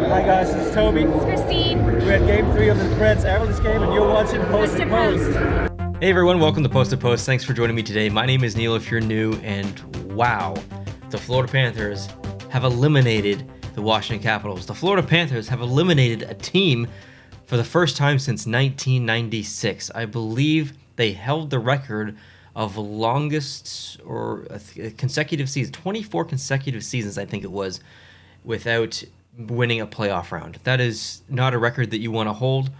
Hi guys, this is Toby. It's Christine. We're at Game 3 of the Preds Avalanche game, and you're watching Post to Post. Hey everyone, welcome to Post to Post. Thanks for joining me today. My name is Neil if you're new, and wow, the Florida Panthers have eliminated the Washington Capitals. The Florida Panthers have eliminated a team for the first time since 1996. I believe they held the record of longest or consecutive season, 24 consecutive seasons, I think it was, without winning a playoff round. That is not a record that you want to hold.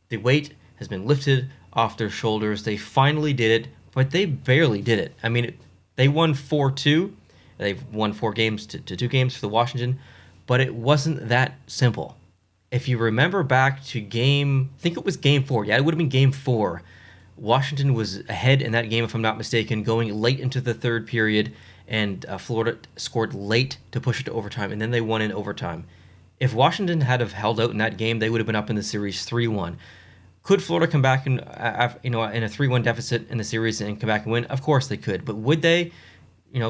The weight has been lifted off their shoulders. They finally did it, but they barely did it. I mean, they won 4-2. They've won 4 games to 2 games for the Washington, but it wasn't that simple. If you remember back to I think it was game 4. Yeah, it would have been game 4. Washington was ahead in that game, if I'm not mistaken, going late into the third period, and Florida scored late to push it to overtime, and then they won in overtime. If Washington had have held out in that game, they would have been up in the series 3-1. Could Florida come back in a 3-1 deficit in the series and come back and win? Of course they could, but would they?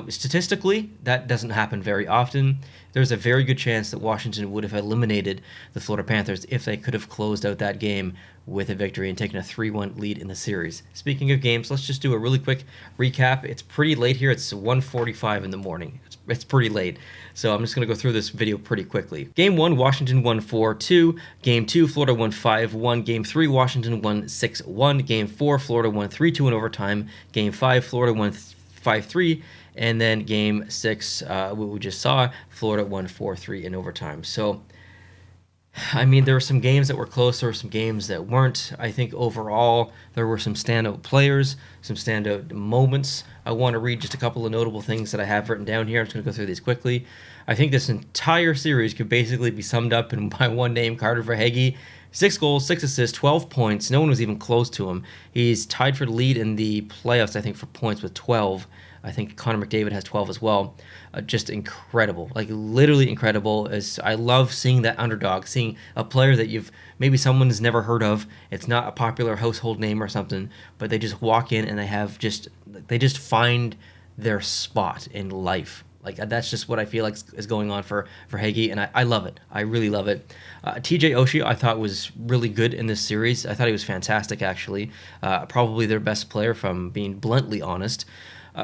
Statistically, that doesn't happen very often. There's a very good chance that Washington would have eliminated the Florida Panthers if they could have closed out that game with a victory and taken a 3-1 lead in the series. Speaking of games, let's just do a really quick recap. It's pretty late here. It's 1:45 in the morning. It's pretty late. So I'm just going to go through this video pretty quickly. Game 1, Washington won 4-2. Game 2, Florida won 5-1. Game 3, Washington won 6-1. Game 4, Florida won 3-2 in overtime. Game 5, Florida won 5-3. And then game 6, what we just saw, Florida won 4-3 in overtime. So, I mean, there were some games that were close. There were some games that weren't. I think overall there were some standout players, some standout moments. I want to read just a couple of notable things that I have written down here. I'm just going to go through these quickly. I think this entire series could basically be summed up by one name, Carter Verhaeghe. 6 goals, 6 assists, 12 points. No one was even close to him. He's tied for the lead in the playoffs, I think, for points with 12. I think Connor McDavid has 12 as well. Just incredible, like literally incredible. As I love seeing that underdog, seeing a player that maybe someone has never heard of. It's not a popular household name or something, but they just walk in and they just find their spot in life. Like that's just what I feel like is going on for Hagee, and I love it. I really love it. TJ Oshie I thought was really good in this series. I thought he was fantastic actually. Probably their best player, from being bluntly honest.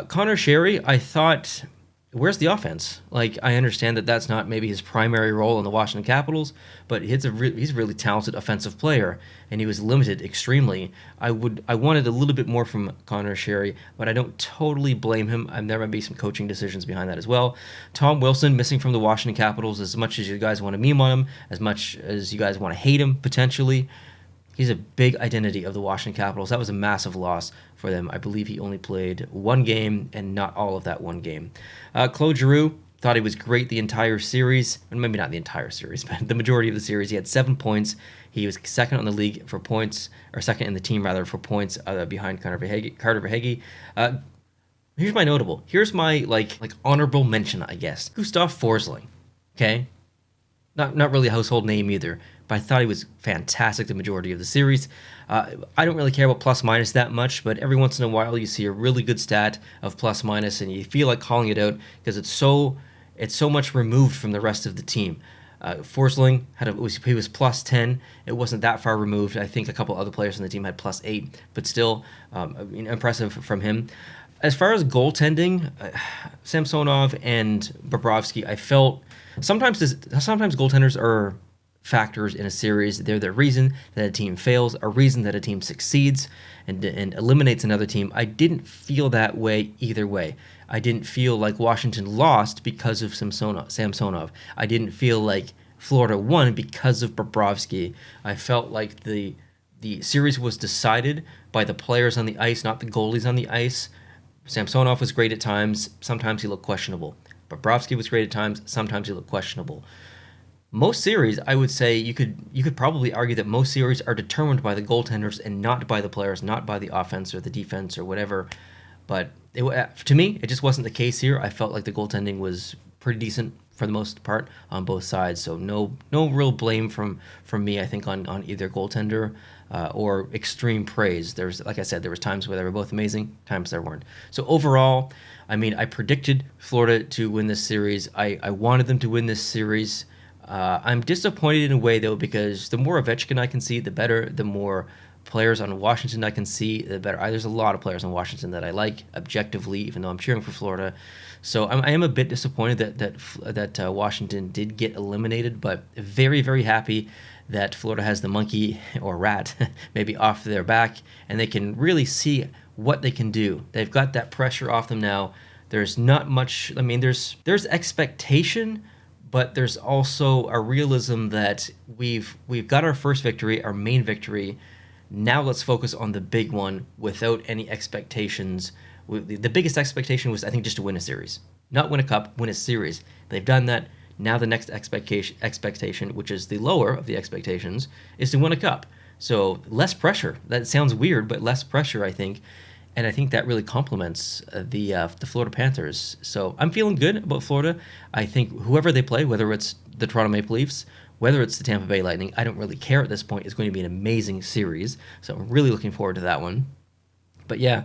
Connor Sherry, I thought, where's the offense? Like, I understand that that's not maybe his primary role in the Washington Capitals, but he's a really talented offensive player, and he was limited extremely. I wanted a little bit more from Connor Sherry, but I don't totally blame him. There might be some coaching decisions behind that as well. Tom Wilson missing from the Washington Capitals. As much as you guys want to meme on him, as much as you guys want to hate him potentially, he's a big identity of the Washington Capitals. That was a massive loss for them. I believe he only played 1 game, and not all of that 1 game. Claude Giroux, thought he was great the entire series. Maybe not the entire series, but the majority of the series. He had 7 points. He was second on the league for points, or second in the team rather for points, behind Carter Verhaeghe. Here's my notable. Here's my like honorable mention, I guess. Gustav Forsling. Okay, not really a household name either, but I thought he was fantastic the majority of the series. I don't really care about plus minus that much, but every once in a while you see a really good stat of plus minus, and you feel like calling it out because it's so much removed from the rest of the team. Forsling he was plus 10. It wasn't that far removed. I think a couple other players on the team had plus 8, but still impressive from him. As far as goaltending, Samsonov and Bobrovsky, I felt sometimes goaltenders are factors in a series. They're the reason that a team fails, a reason that a team succeeds and eliminates another team. I didn't feel that way either way. I didn't feel like Washington lost because of Samsonov. I didn't feel like Florida won because of Bobrovsky. I felt like the series was decided by the players on the ice, not the goalies on the ice. Samsonov was great at times. Sometimes he looked questionable. Bobrovsky was great at times. Sometimes he looked questionable. Most series, I would say, you could probably argue that most series are determined by the goaltenders and not by the players, not by the offense or the defense or whatever. But to me, it just wasn't the case here. I felt like the goaltending was pretty decent for the most part on both sides. So no real blame from me, I think, on either goaltender or extreme praise. Like I said, there was times where they were both amazing, times there weren't. So overall, I mean, I predicted Florida to win this series. I wanted them to win this series. I'm disappointed in a way, though, because the more Ovechkin I can see, the better. The more players on Washington I can see, the better. There's a lot of players on Washington that I like objectively, even though I'm cheering for Florida. So I am a bit disappointed that Washington did get eliminated, but very, very happy that Florida has the monkey or rat maybe off their back, and they can really see what they can do. They've got that pressure off them now. There's not much. I mean, there's expectation, but there's also a realism that we've got our first victory, our main victory. Now let's focus on the big one without any expectations. The biggest expectation was, I think, just to win a series. Not win a cup, win a series. They've done that. Now the next expectation, which is the lower of the expectations, is to win a cup. So less pressure. That sounds weird, but less pressure, I think. And I think that really complements the Florida Panthers. So I'm feeling good about Florida. I think whoever they play, whether it's the Toronto Maple Leafs, whether it's the Tampa Bay Lightning, I don't really care at this point. It's going to be an amazing series. So I'm really looking forward to that one. But yeah,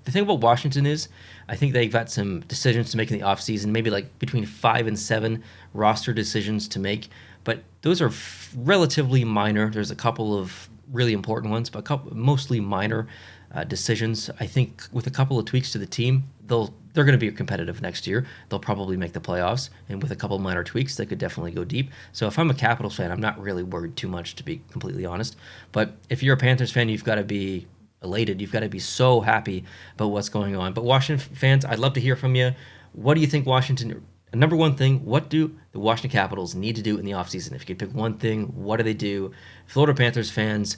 the thing about Washington is I think they've got some decisions to make in the offseason, maybe like between 5 and 7 roster decisions to make. But those are relatively minor. There's a couple of really important ones, but mostly minor decisions. I think with a couple of tweaks to the team, they're going to be competitive next year. They'll probably make the playoffs, and with a couple of minor tweaks, they could definitely go deep. So if I'm a Capitals fan, I'm not really worried too much, to be completely honest. But if you're a Panthers fan, you've got to be elated. You've got to be so happy about what's going on. But Washington fans, I'd love to hear from you. What do you think Washington... Number one thing, what do the Washington Capitals need to do in the offseason? If you could pick one thing, what do they do? Florida Panthers fans,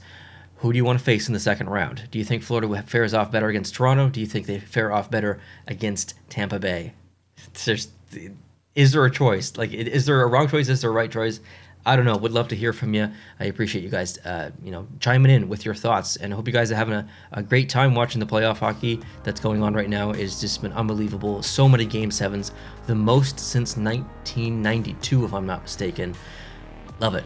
who do you want to face in the second round? Do you think Florida fares off better against Toronto? Do you think they fare off better against Tampa Bay? Is there a choice? Like, is there a wrong choice? Is there a right choice? I don't know. Would love to hear from you. I appreciate you guys, chiming in with your thoughts, and I hope you guys are having a great time watching the playoff hockey that's going on right now. It's just been unbelievable. So many Game 7s, the most since 1992, if I'm not mistaken. Love it.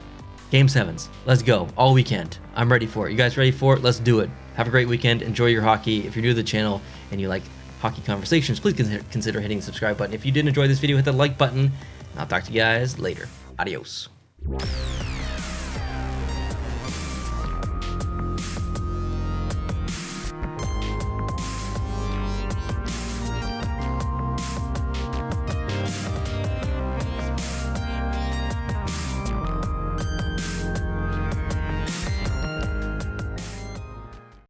Game 7s. Let's go. All weekend. I'm ready for it. You guys ready for it? Let's do it. Have a great weekend. Enjoy your hockey. If you're new to the channel and you like hockey conversations, please consider hitting the subscribe button. If you did enjoy this video, hit the like button. I'll talk to you guys later. Adios.